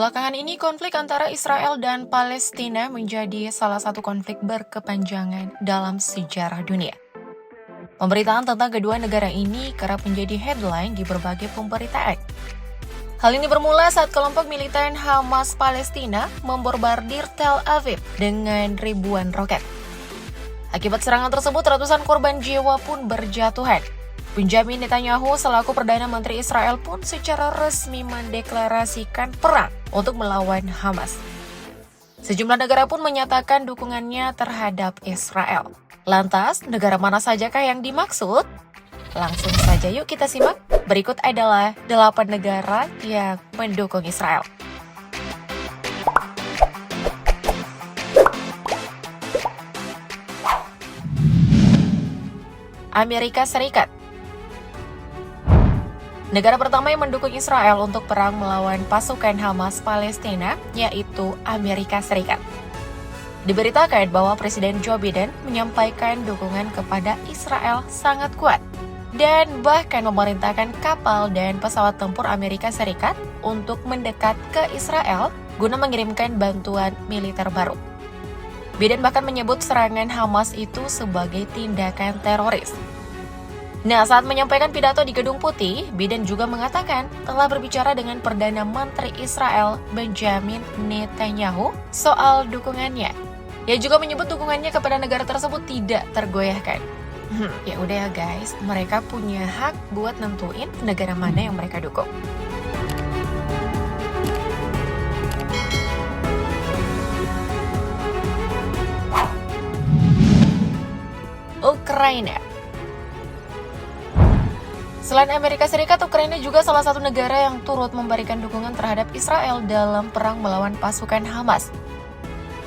Belakangan ini konflik antara Israel dan Palestina menjadi salah satu konflik berkepanjangan dalam sejarah dunia. Pemberitaan tentang kedua negara ini kerap menjadi headline di berbagai pemberitaan. Hal ini bermula saat kelompok militan Hamas Palestina memborbardir Tel Aviv dengan ribuan roket. Akibat serangan tersebut, ratusan korban jiwa pun berjatuhan. Benjamin Netanyahu selaku Perdana Menteri Israel pun secara resmi mendeklarasikan perang untuk melawan Hamas. Sejumlah negara pun menyatakan dukungannya terhadap Israel. Lantas, negara mana sajakah yang dimaksud? Langsung saja yuk kita simak. Berikut adalah 8 negara yang mendukung Israel. Amerika Serikat. Negara pertama yang mendukung Israel untuk perang melawan pasukan Hamas Palestina yaitu Amerika Serikat. Diberitakan bahwa Presiden Joe Biden menyampaikan dukungan kepada Israel sangat kuat dan bahkan memerintahkan kapal dan pesawat tempur Amerika Serikat untuk mendekat ke Israel guna mengirimkan bantuan militer baru. Biden bahkan menyebut serangan Hamas itu sebagai tindakan teroris. Nah, saat menyampaikan pidato di Gedung Putih, Biden juga mengatakan telah berbicara dengan Perdana Menteri Israel Benjamin Netanyahu soal dukungannya. Ia juga menyebut dukungannya kepada negara tersebut tidak tergoyahkan. Ya udah ya guys, mereka punya hak buat nentuin negara mana yang mereka dukung. Ukraina. Selain Amerika Serikat, Ukraina juga salah satu negara yang turut memberikan dukungan terhadap Israel dalam perang melawan pasukan Hamas.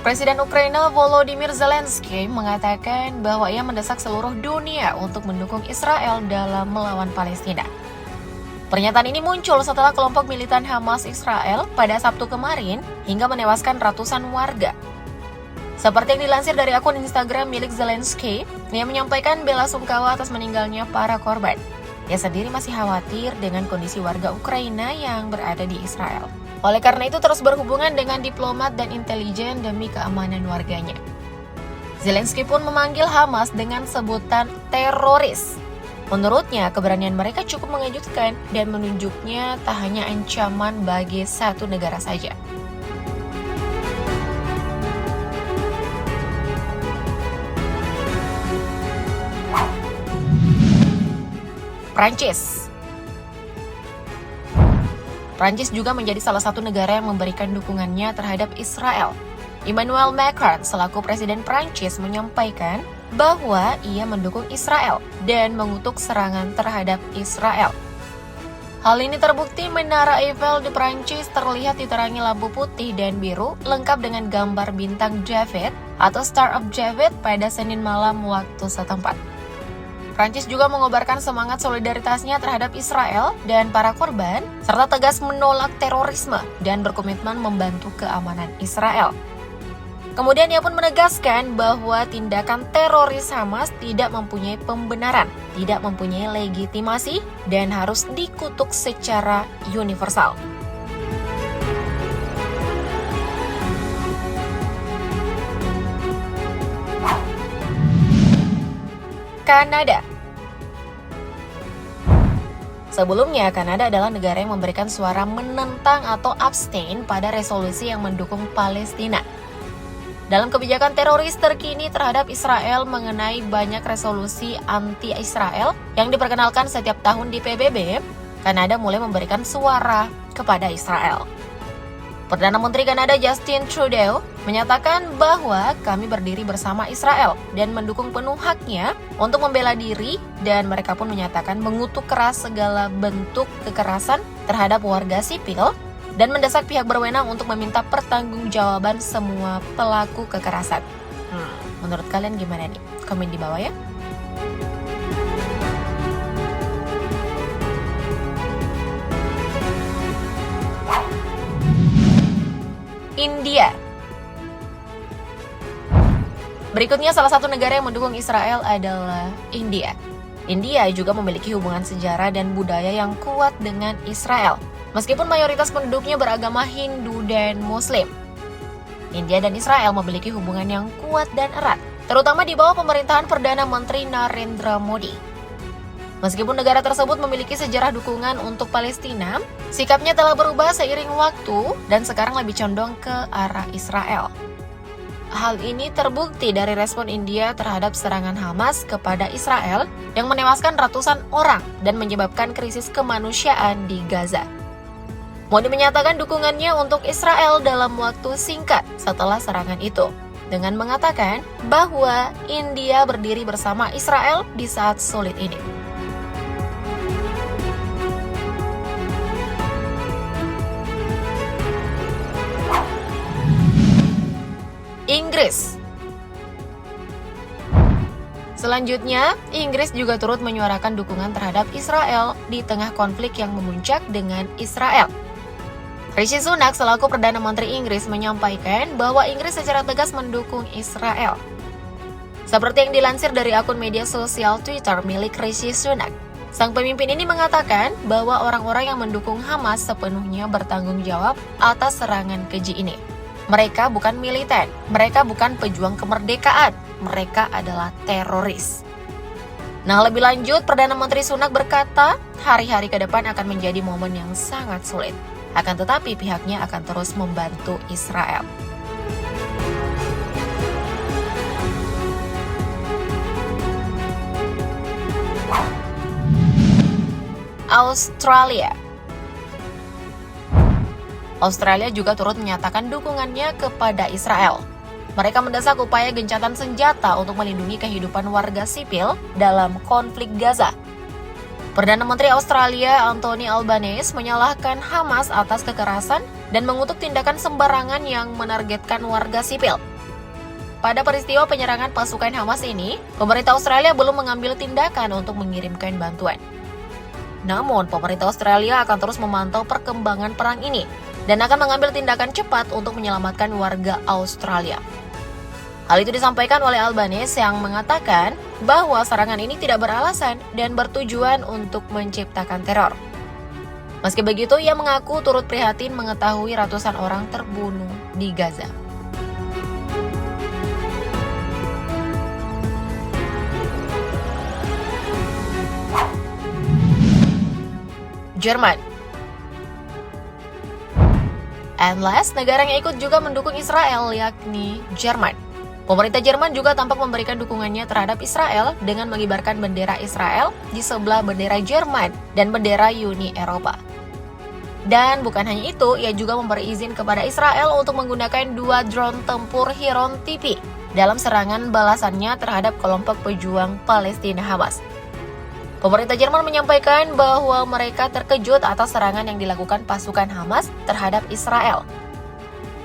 Presiden Ukraina Volodymyr Zelensky mengatakan bahwa ia mendesak seluruh dunia untuk mendukung Israel dalam melawan Palestina. Pernyataan ini muncul setelah kelompok militan Hamas Israel pada Sabtu kemarin hingga menewaskan ratusan warga. Seperti yang dilansir dari akun Instagram milik Zelensky, ia menyampaikan bela sungkawa atas meninggalnya para korban. Ia sendiri masih khawatir dengan kondisi warga Ukraina yang berada di Israel. Oleh karena itu terus berhubungan dengan diplomat dan intelijen demi keamanan warganya. Zelensky pun memanggil Hamas dengan sebutan teroris. Menurutnya, keberanian mereka cukup mengejutkan dan menunjuknya tak hanya ancaman bagi satu negara saja. Prancis juga menjadi salah satu negara yang memberikan dukungannya terhadap Israel. Emmanuel Macron selaku Presiden Prancis menyampaikan bahwa ia mendukung Israel dan mengutuk serangan terhadap Israel. Hal ini terbukti Menara Eiffel di Prancis terlihat diterangi lampu putih dan biru lengkap dengan gambar bintang David atau Star of David pada Senin malam waktu setempat. Prancis juga mengobarkan semangat solidaritasnya terhadap Israel dan para korban, serta tegas menolak terorisme dan berkomitmen membantu keamanan Israel. Kemudian ia pun menegaskan bahwa tindakan teroris Hamas tidak mempunyai pembenaran, tidak mempunyai legitimasi, dan harus dikutuk secara universal. Kanada. Sebelumnya, Kanada adalah negara yang memberikan suara menentang atau abstain pada resolusi yang mendukung Palestina. Dalam kebijakan teroris terkini terhadap Israel mengenai banyak resolusi anti-Israel yang diperkenalkan setiap tahun di PBB, Kanada mulai memberikan suara kepada Israel. Perdana Menteri Kanada Justin Trudeau menyatakan bahwa kami berdiri bersama Israel dan mendukung penuh haknya untuk membela diri, dan mereka pun menyatakan mengutuk keras segala bentuk kekerasan terhadap warga sipil dan mendesak pihak berwenang untuk meminta pertanggungjawaban semua pelaku kekerasan. Menurut kalian gimana nih? Komen di bawah ya. India. Berikutnya, salah satu negara yang mendukung Israel adalah India. India juga memiliki hubungan sejarah dan budaya yang kuat dengan Israel. Meskipun mayoritas penduduknya beragama Hindu dan Muslim. India dan Israel memiliki hubungan yang kuat dan erat, terutama di bawah pemerintahan Perdana Menteri Narendra Modi. Meskipun negara tersebut memiliki sejarah dukungan untuk Palestina, sikapnya telah berubah seiring waktu dan sekarang lebih condong ke arah Israel. Hal ini terbukti dari respon India terhadap serangan Hamas kepada Israel yang menewaskan ratusan orang dan menyebabkan krisis kemanusiaan di Gaza. Modi menyatakan dukungannya untuk Israel dalam waktu singkat setelah serangan itu, dengan mengatakan bahwa India berdiri bersama Israel di saat sulit ini. Inggris. Selanjutnya, Inggris juga turut menyuarakan dukungan terhadap Israel di tengah konflik yang memuncak dengan Israel. Rishi Sunak selaku Perdana Menteri Inggris menyampaikan bahwa Inggris secara tegas mendukung Israel. Seperti yang dilansir dari akun media sosial Twitter milik Rishi Sunak, sang pemimpin ini mengatakan bahwa orang-orang yang mendukung Hamas sepenuhnya bertanggung jawab atas serangan keji ini. Mereka bukan militer, mereka bukan pejuang kemerdekaan, mereka adalah teroris. Nah, lebih lanjut, Perdana Menteri Sunak berkata, hari-hari ke depan akan menjadi momen yang sangat sulit. Akan tetapi pihaknya akan terus membantu Israel. Australia. Australia juga turut menyatakan dukungannya kepada Israel. Mereka mendesak upaya gencatan senjata untuk melindungi kehidupan warga sipil dalam konflik Gaza. Perdana Menteri Australia Anthony Albanese menyalahkan Hamas atas kekerasan dan mengutuk tindakan sembarangan yang menargetkan warga sipil. Pada peristiwa penyerangan pasukan Hamas ini, pemerintah Australia belum mengambil tindakan untuk mengirimkan bantuan. Namun, pemerintah Australia akan terus memantau perkembangan perang ini dan akan mengambil tindakan cepat untuk menyelamatkan warga Australia. Hal itu disampaikan oleh Albanese yang mengatakan bahwa serangan ini tidak beralasan dan bertujuan untuk menciptakan teror. Meski begitu, ia mengaku turut prihatin mengetahui ratusan orang terbunuh di Gaza. Jerman. And last, negara yang ikut juga mendukung Israel yakni Jerman. Pemerintah Jerman juga tampak memberikan dukungannya terhadap Israel dengan mengibarkan bendera Israel di sebelah bendera Jerman dan bendera Uni Eropa. Dan bukan hanya itu, ia juga memberi izin kepada Israel untuk menggunakan 2 drone tempur Heron TP dalam serangan balasannya terhadap kelompok pejuang Palestina Hamas. Pemerintah Jerman menyampaikan bahwa mereka terkejut atas serangan yang dilakukan pasukan Hamas terhadap Israel.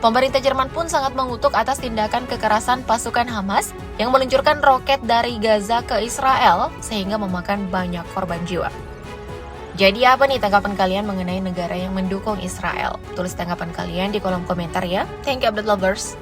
Pemerintah Jerman pun sangat mengutuk atas tindakan kekerasan pasukan Hamas yang meluncurkan roket dari Gaza ke Israel sehingga memakan banyak korban jiwa. Jadi apa nih tanggapan kalian mengenai negara yang mendukung Israel? Tulis tanggapan kalian di kolom komentar ya. Thank you update lovers.